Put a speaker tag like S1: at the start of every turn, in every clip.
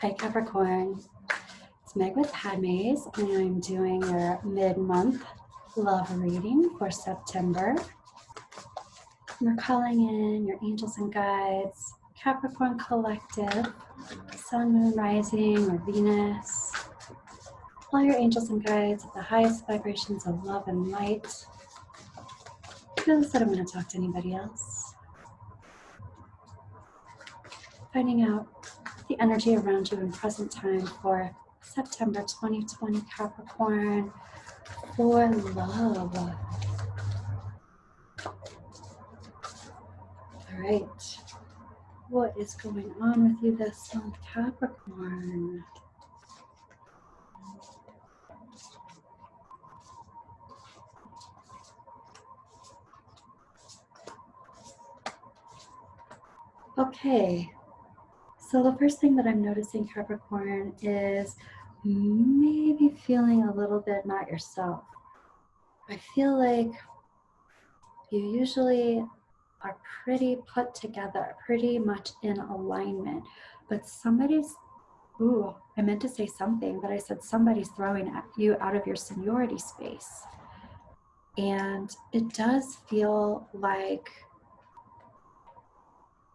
S1: Hi Capricorn, it's Meg with Padmes, and I'm doing your mid-month love reading for September. We're calling in your angels and guides, Capricorn Collective, Sun, Moon, Rising, or Venus. All your angels and guides at the highest vibrations of love and light. Who said I'm going to talk to anybody else? Finding out the energy around you in present time for September 2020 Capricorn for love. All right. What is going on with you this month, Capricorn? Okay. So the first thing that I'm noticing, Capricorn, is maybe feeling a little bit not yourself. I feel like you usually are pretty put together, pretty much in alignment, but somebody's, I meant to say something, but I said somebody's throwing you out of your seniority space. And it does feel like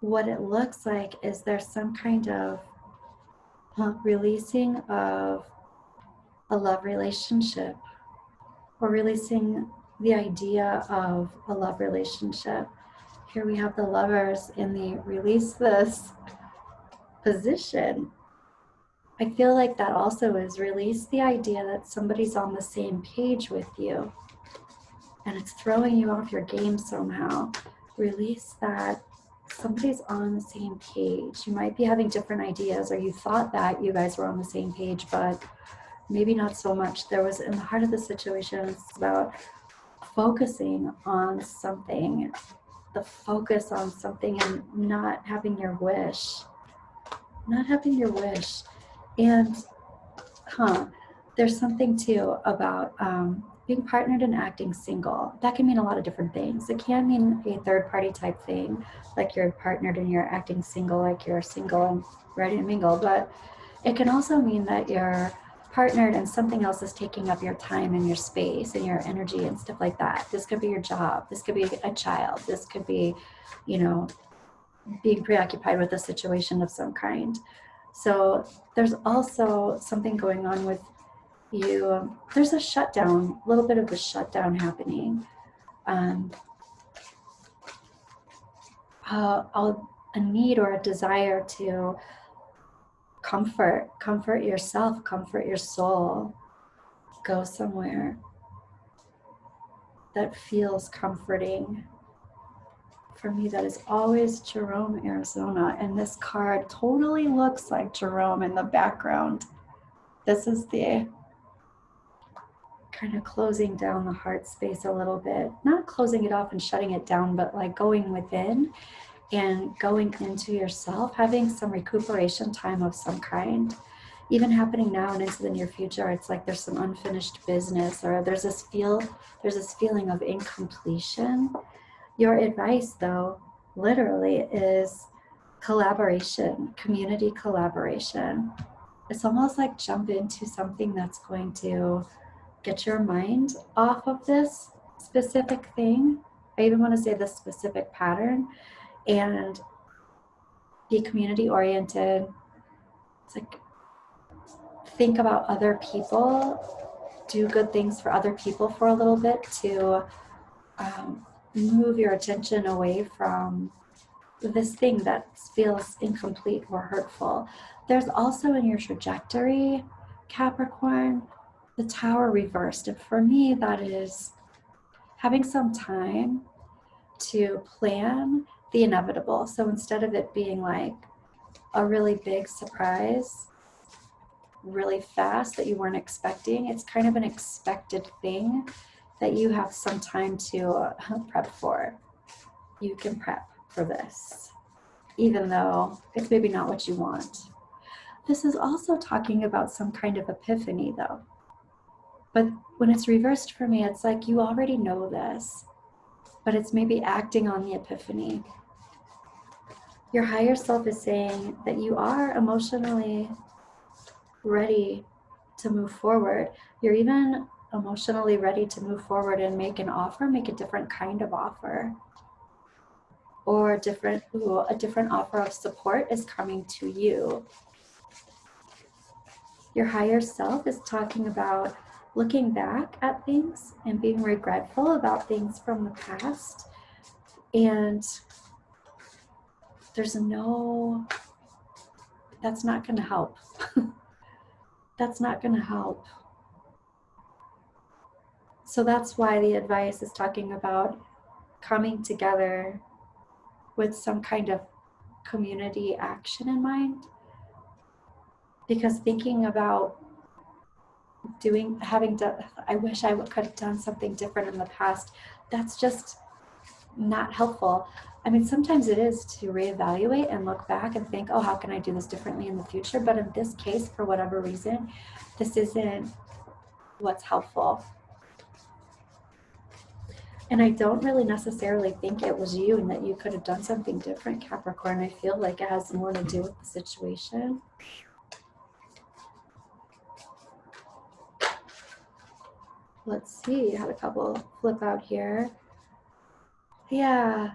S1: what it looks like is there's some kind of releasing of a love relationship, or releasing the idea of a love relationship. Here we have the Lovers in the release this position. I feel like that also is release the idea that somebody's on the same page with you and it's throwing you off your game somehow. Release that somebody's on the same page. You might be having different ideas, or you thought that you guys were on the same page, but maybe not so much. There was, in the heart of the situation, it's about focusing on something, the focus on something, and not having your wish. Not having your wish. And, there's something too about being partnered and acting single. That can mean a lot of different things. It can mean a third party type thing, like you're partnered and you're acting single, like you're single and ready to mingle. But it can also mean that you're partnered and something else is taking up your time and your space and your energy and stuff like that. This could be your job. This could be a child. This could be, being preoccupied with a situation of some kind. So there's also something going on with you. There's a shutdown, a little bit of a shutdown happening. A need or a desire to comfort yourself, comfort your soul, go somewhere that feels comforting. For me, that is always Jerome, Arizona, and this card totally looks like Jerome in the background. This is the kind of closing down the heart space a little bit, not closing it off and shutting it down, but like going within and going into yourself, having some recuperation time of some kind, even happening now and into the near future. It's like there's some unfinished business, or there's this feeling of incompletion. Your advice, though, literally is collaboration, community collaboration. It's almost like jump into something that's going to get your mind off of this specific thing. I even want to say this specific pattern, and be community oriented. It's like, think about other people, do good things for other people for a little bit to move your attention away from this thing that feels incomplete or hurtful. There's also in your trajectory, Capricorn, the Tower reversed. And for me, that is having some time to plan the inevitable. So instead of it being like a really big surprise, really fast that you weren't expecting, it's kind of an expected thing that you have some time to prep for. You can prep for this, even though it's maybe not what you want. This is also talking about some kind of epiphany, though. But when it's reversed for me, it's like you already know this, but it's maybe acting on the epiphany. Your higher self is saying that you are emotionally ready to move forward. You're even emotionally ready to move forward and make an offer, make a different kind of offer. Or a different offer of support is coming to you. Your higher self is talking about looking back at things and being regretful about things from the past. And that's not going to help. That's not going to help. So that's why the advice is talking about coming together with some kind of community action in mind. Because thinking about I wish I could have done something different in the past, that's just not helpful. I mean, sometimes it is to reevaluate and look back and think, oh, how can I do this differently in the future? But in this case, for whatever reason, this isn't what's helpful. And I don't really necessarily think it was you and that you could have done something different, Capricorn. I feel like it has more to do with the situation. Let's see, I had a couple flip out here. Yeah.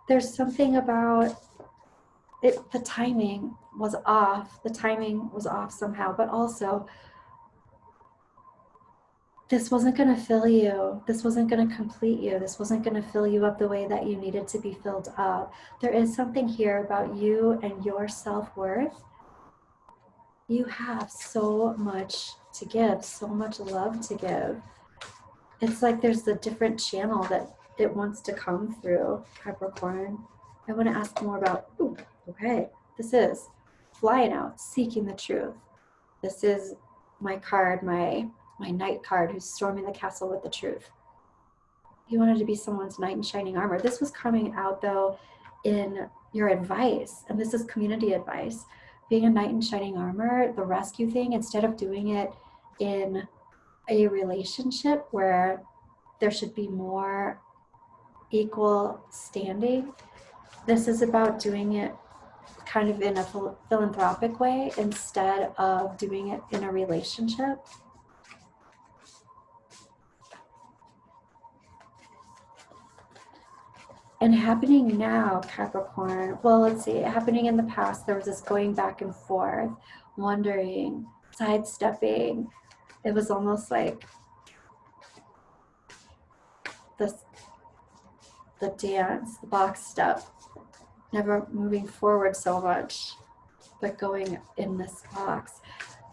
S1: There's something about it, the timing was off. The timing was off somehow, but also this wasn't going to fill you. This wasn't going to complete you. This wasn't going to fill you up the way that you needed to be filled up. There is something here about you and your self-worth. You have so much to give, so much love to give. It's like there's a different channel that it wants to come through, Capricorn. I want to ask more about, okay, this is flying out, seeking the truth. This is my card, my knight card, who's storming the castle with the truth. You wanted to be someone's knight in shining armor. This was coming out, though, in your advice, and this is community advice. Being a knight in shining armor, the rescue thing, instead of doing it in a relationship where there should be more equal standing, this is about doing it kind of in a philanthropic way instead of doing it in a relationship. And happening now, Capricorn, well, let's see, happening in the past, there was this going back and forth, wondering, sidestepping. It was almost like the dance, the box step, never moving forward so much, but going in this box.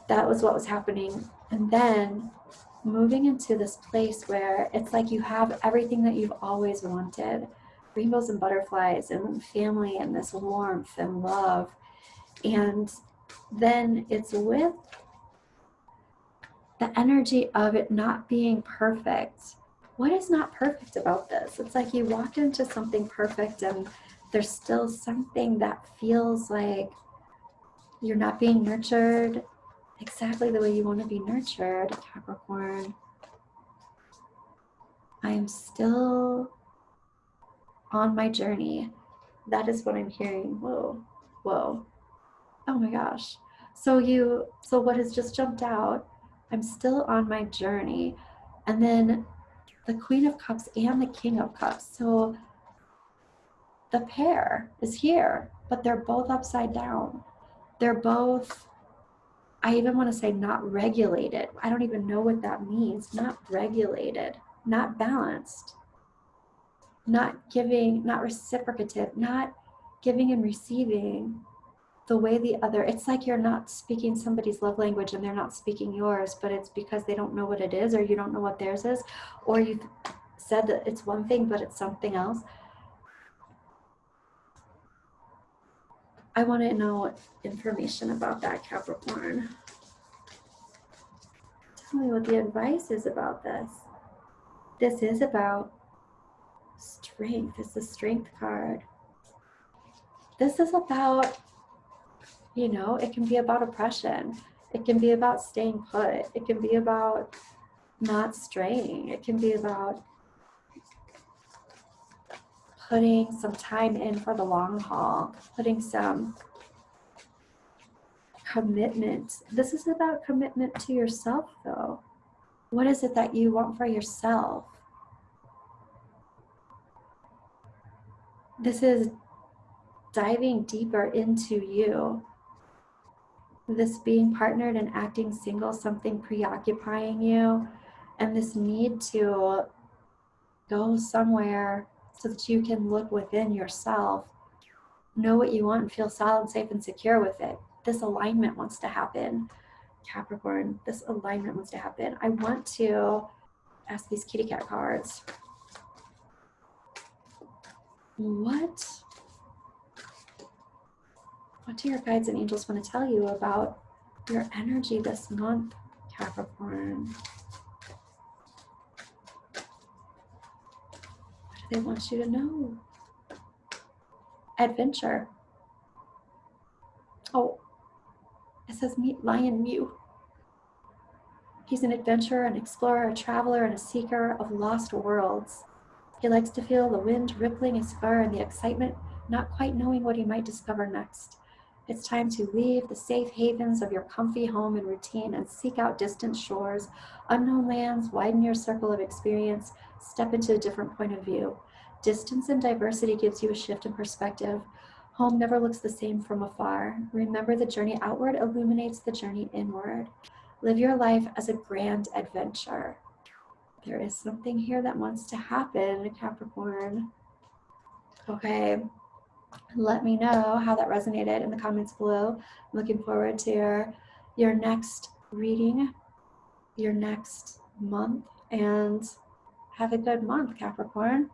S1: That was what was happening. And then moving into this place where it's like you have everything that you've always wanted. Rainbows and butterflies and family and this warmth and love. And then it's with the energy of it not being perfect. What is not perfect about this? It's like you walked into something perfect and there's still something that feels like you're not being nurtured exactly the way you want to be nurtured, Capricorn. I am still on my journey. That is what I'm hearing. Whoa. Oh my gosh. So what has just jumped out, I'm still on my journey. And then the Queen of Cups and the King of Cups. So the pair is here, but they're both upside down. They're both, I even want to say not regulated. I don't even know what that means. Not regulated, not balanced, not giving, not reciprocative, not giving and receiving the way the other. It's like you're not speaking somebody's love language and they're not speaking yours, but it's because they don't know what it is, or you don't know what theirs is, or you said that it's one thing but it's something else. I want to know information about that, Capricorn. Tell me what the advice is about this. This is about strength. It's the strength card. This is about, it can be about oppression. It can be about staying put. It can be about not straying. It can be about putting some time in for the long haul, putting some commitment. This is about commitment to yourself, though. What is it that you want for yourself? This is diving deeper into you. This being partnered and acting single, something preoccupying you, and this need to go somewhere so that you can look within yourself, know what you want, and feel solid, safe, and secure with it. This alignment wants to happen, Capricorn. This alignment wants to happen. I want to ask these kitty cat cards. What do your guides and angels want to tell you about your energy this month, Capricorn? What do they want you to know? Adventure. Oh, it says meet Lion Mew. He's an adventurer, an explorer, a traveler, and a seeker of lost worlds. He likes to feel the wind rippling his fur and the excitement, not quite knowing what he might discover next. It's time to leave the safe havens of your comfy home and routine and seek out distant shores, unknown lands, widen your circle of experience, step into a different point of view. Distance and diversity gives you a shift in perspective. Home never looks the same from afar. Remember, the journey outward illuminates the journey inward. Live your life as a grand adventure. There is something here that wants to happen, Capricorn. Okay. Let me know how that resonated in the comments below. I'm looking forward to your next reading, your next month, and have a good month, Capricorn.